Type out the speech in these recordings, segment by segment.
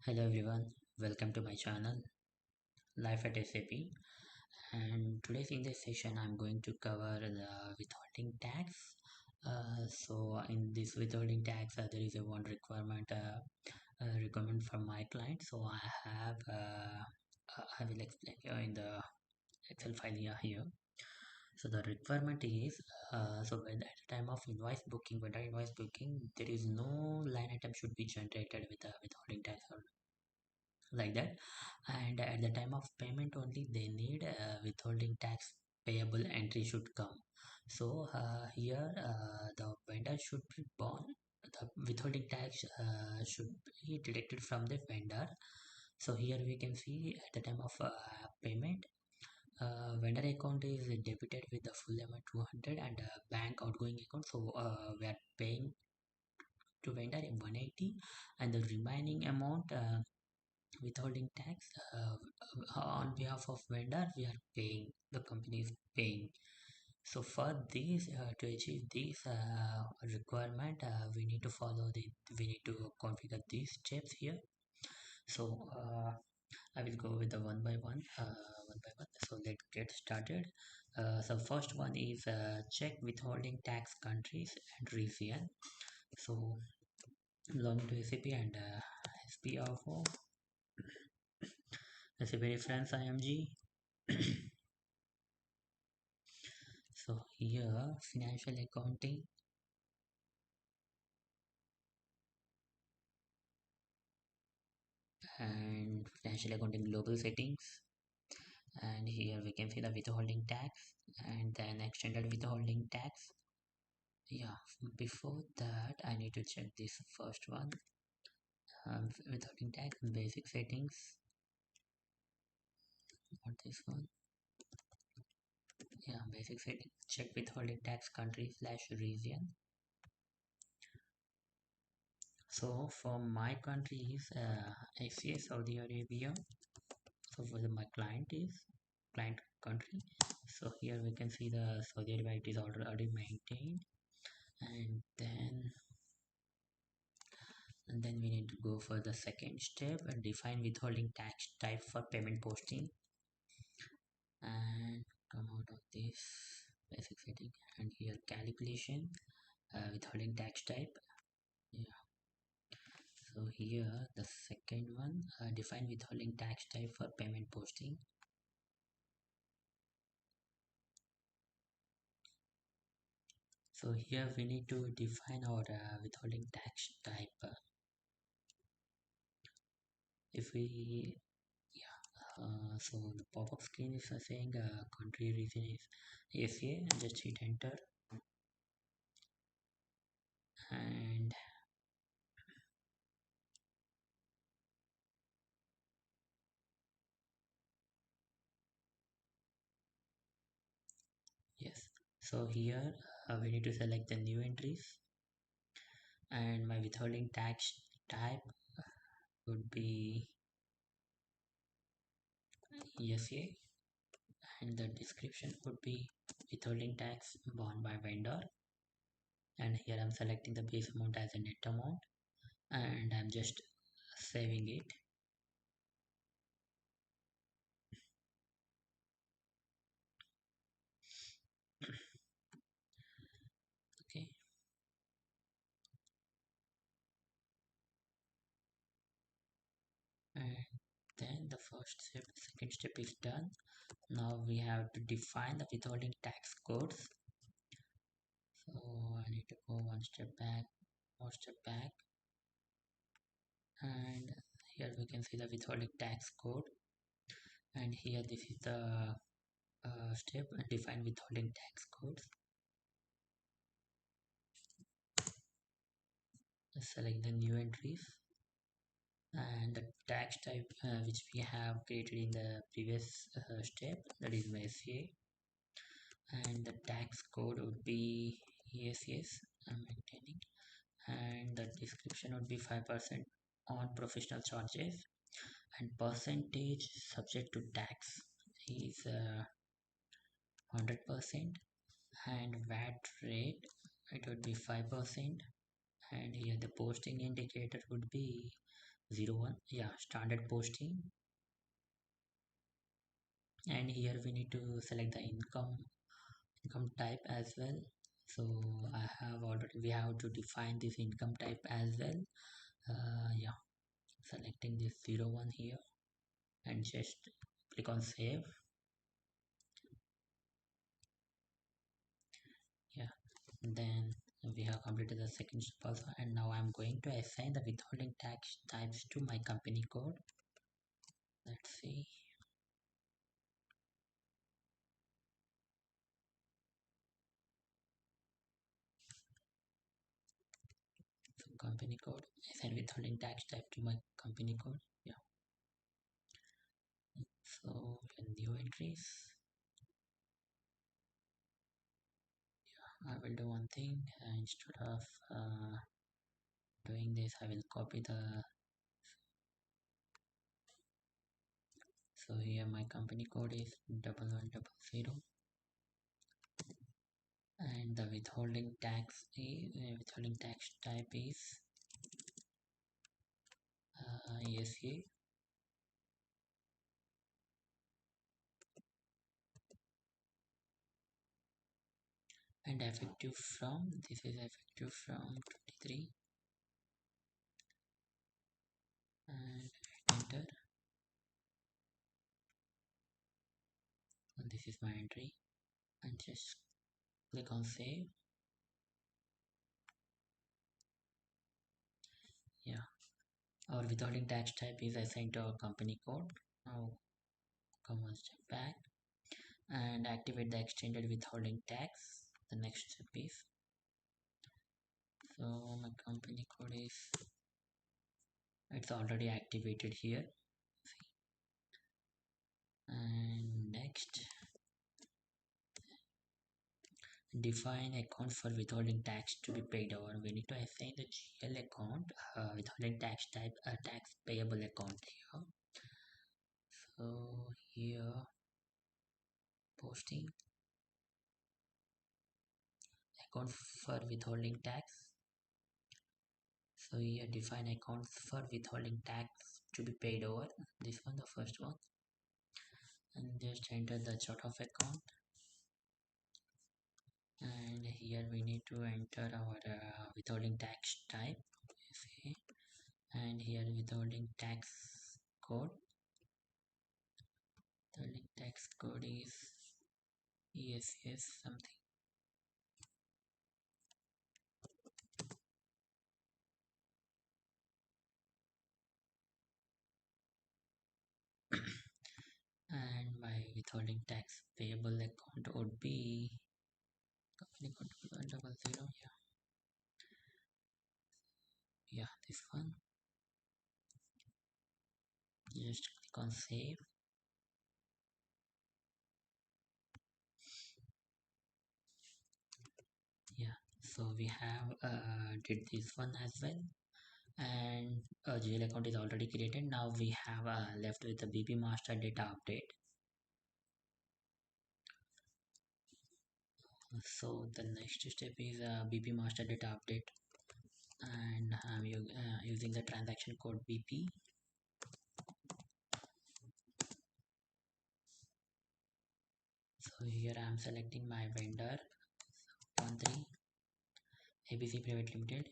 Hello everyone, welcome to my channel Life at SAP, and today's in this session I'm going to cover the withholding tax. In this withholding tax there is a one requirement from my client. I will explain here in the Excel file here. So the requirement is at the time of vendor invoice booking, there is no line item should be generated with a withholding tax or like that, and at the time of payment only they need withholding tax payable entry should come. Here the vendor should be born, the withholding tax should be deducted from the vendor. So here we can see at the time of payment, vendor account is debited with the full amount 200 and bank outgoing account, we are paying to vendor in 180, and the remaining amount withholding tax on behalf of vendor we are paying, the company is paying. So for this to achieve this requirement, we need to configure these steps here. I will go with the one by one. So let's get started. So first one is check withholding tax countries and region. So log into SAP and SPRO, SAP reference IMG. So here financial accounting, and financial accounting global settings, and here we can see the withholding tax and then extended withholding tax. Yeah, before that I need to check this first one, withholding tax basic settings, not this one. Yeah, basic settings, check withholding tax country slash region. So for my country is ACA Saudi Arabia. So for my client is client country. So here we can see the Saudi Arabia, it is already maintained, and then we need to go for the second step and define withholding tax type for payment posting, and come out of this basic setting, and here calculation, withholding tax type. Yeah, so here the second one, define withholding tax type for payment posting. So here we need to define our withholding tax type. If we So the pop-up screen is saying country region is ACA, and just hit enter, and yes. So here we need to select the new entries, and my withholding tax type would be ACA, and the description would be withholding tax borne by vendor, and here I'm selecting the base amount as a net amount, and I'm just saving it. Okay, and then the second step is done. Now we have to define the withholding tax codes. So I need to go one step back, and here we can see the withholding tax code, and here this is the step define withholding tax codes. Select the new entries, and the tax type which we have created in the previous step, that is my SCA, and the tax code would be yes, I'm maintaining, and the description would be 5% on professional charges, and percentage subject to tax is 100%, and VAT rate it would be 5%, and here the posting indicator would be 01, yeah, standard posting. And here we need to select the income type as well. So I have already, we have to define this income type as well. Yeah, selecting this 01 here and just click on save. Yeah, then we have completed the second step also, and now I'm going to assign the withholding tax types to my company code. Let's see. So company code, assign withholding tax type to my company code. Yeah, so new entries. I will do one thing, instead of doing this, I will copy the, so here my company code is 1100, and the withholding tax type is ESA, and effective from, this is effective from 23, and enter, and this is my entry, and just click on save. Yeah, our withholding tax type is assigned to our company code. Now come one step back and activate the extended withholding tax. The next step is, so my company code is, it's already activated here. And next, define account for withholding tax to be paid over. We need to assign the GL account, withholding tax type, a tax payable account here. So here posting account for withholding tax. So here define accounts for withholding tax to be paid over. This one, the first one, and just enter the chart of account. And here we need to enter our withholding tax type, okay. And here withholding tax code, withholding tax code is ESS something. And my withholding tax payable account would be company code 100, yeah, this one. Just click on save. Yeah, so we have did this one as well, and a GL account is already created. Now we have left with the BP master data update. So the next step is BP master data update, and I'm using the transaction code BP. So here I'm selecting my vendor 13 ABC Private Limited,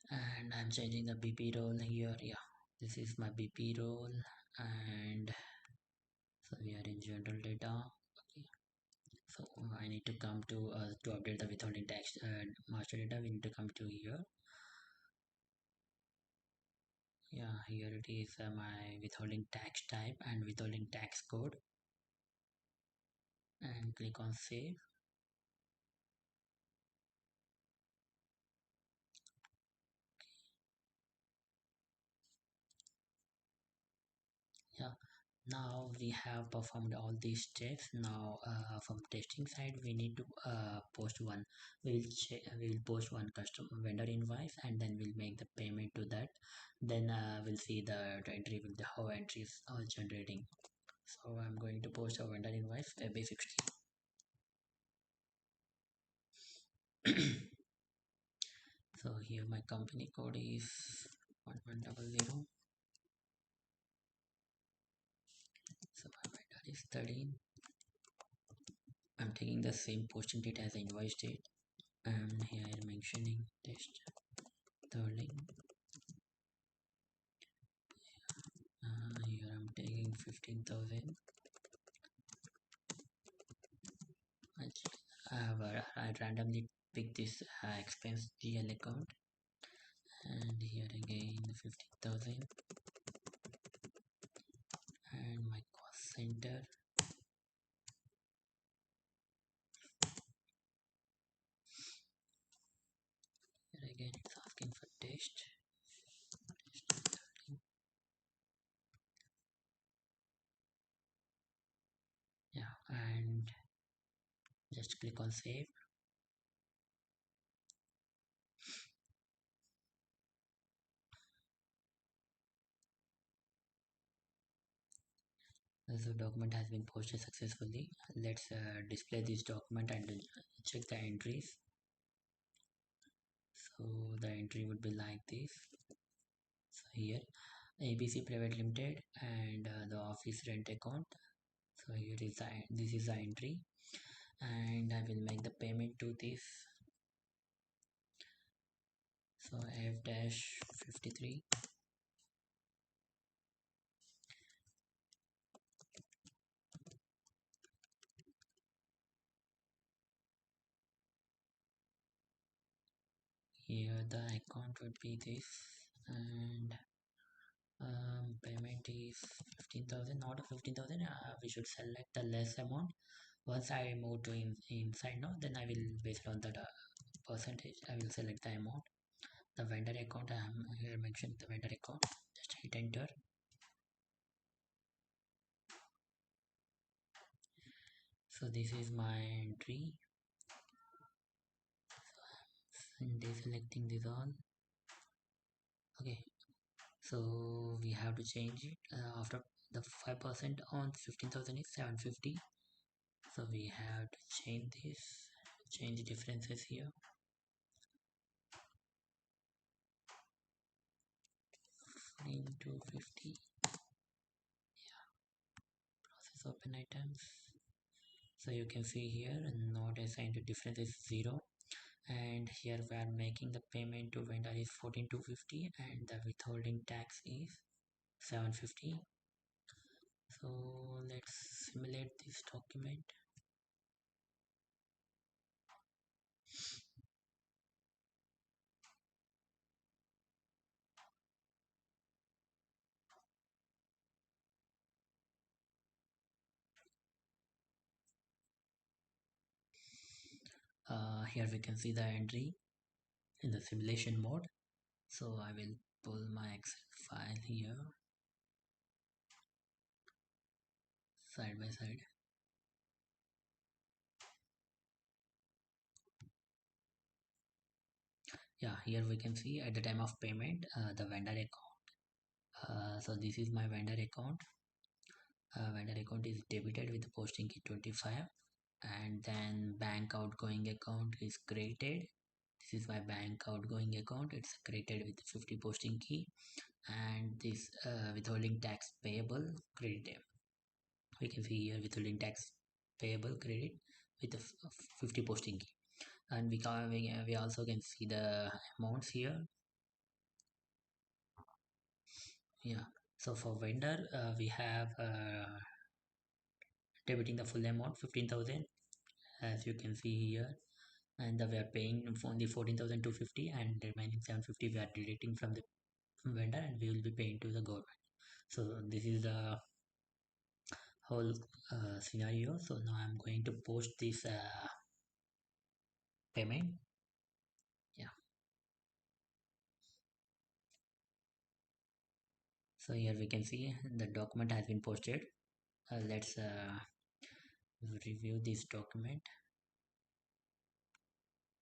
and I'm changing the BP role here. Yeah, this is my BP role, and so we are in general data. Okay, so I need to come to update the withholding tax master data. We need to come to here. Yeah, here it is, my withholding tax type and withholding tax code, and click on save. Yeah, now we have performed all these steps. Now from testing side we need to post one, we will post one custom vendor invoice, and then we'll make the payment to that. Then we'll see the entry, will the how entries are generating. So I'm going to post a vendor invoice FB60. So here my company code is 1100. So my vendor is 13. I'm taking the same posting date as the invoice date, and here I'm mentioning test third link. Here I'm taking 15,000. I randomly pick this expense GL account, and here again 15,000, and my cost center. Here again it's asking for test. Yeah, and just click on save. So document has been posted successfully. Let's display this document and check the entries. So the entry would be like this. So here ABC Private Limited and the office rent account. So here is this is the entry, and I will make the payment to this. So F-53. Here the account would be this, and payment is 15,000, not 15,000. We should select the less amount. Once I move to inside now, then I will, based on the percentage, I will select the amount. The vendor account, I am here mentioned the vendor account. Just hit enter. So this is my entry. And deselecting this all. Okay, so we have to change it after the 5% on 15,000 is 750. So we have to change this, change differences here. Into 50. Process open items. So you can see here not assigned to difference is 0, and here we are making the payment to vendor is 14,250 and the withholding tax is 750. So let's simulate this document. Here we can see the entry in the simulation mode. So I will pull my Excel file here side by side. Yeah, here we can see at the time of payment the vendor account. So this is my vendor account. Vendor account is debited with the posting key 25, and then bank outgoing account is created. This is my bank outgoing account. It's created with 50 posting key, and this withholding tax payable credit. We can see here withholding tax payable credit with the 50 posting key, and we also can see the amounts here. Yeah, so for vendor we have debiting the full amount 15,000, as you can see here, and we are paying only 14,250, and remaining 750 we are deducting from the vendor, and we will be paying to the government. So this is the whole scenario. So now I'm going to post this payment. Yeah, so here we can see the document has been posted. Let's review this document.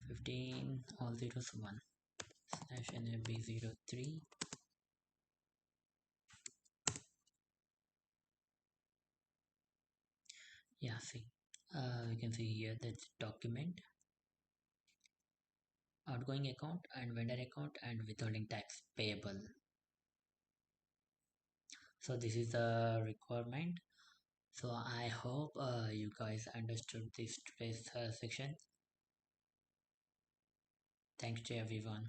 15 all zeros 1 slash NFB03. Yeah, see, we can see here that document. outgoing account and vendor account and withholding tax payable. So this is the requirement. So I hope you guys understood this today's section. Thanks to everyone.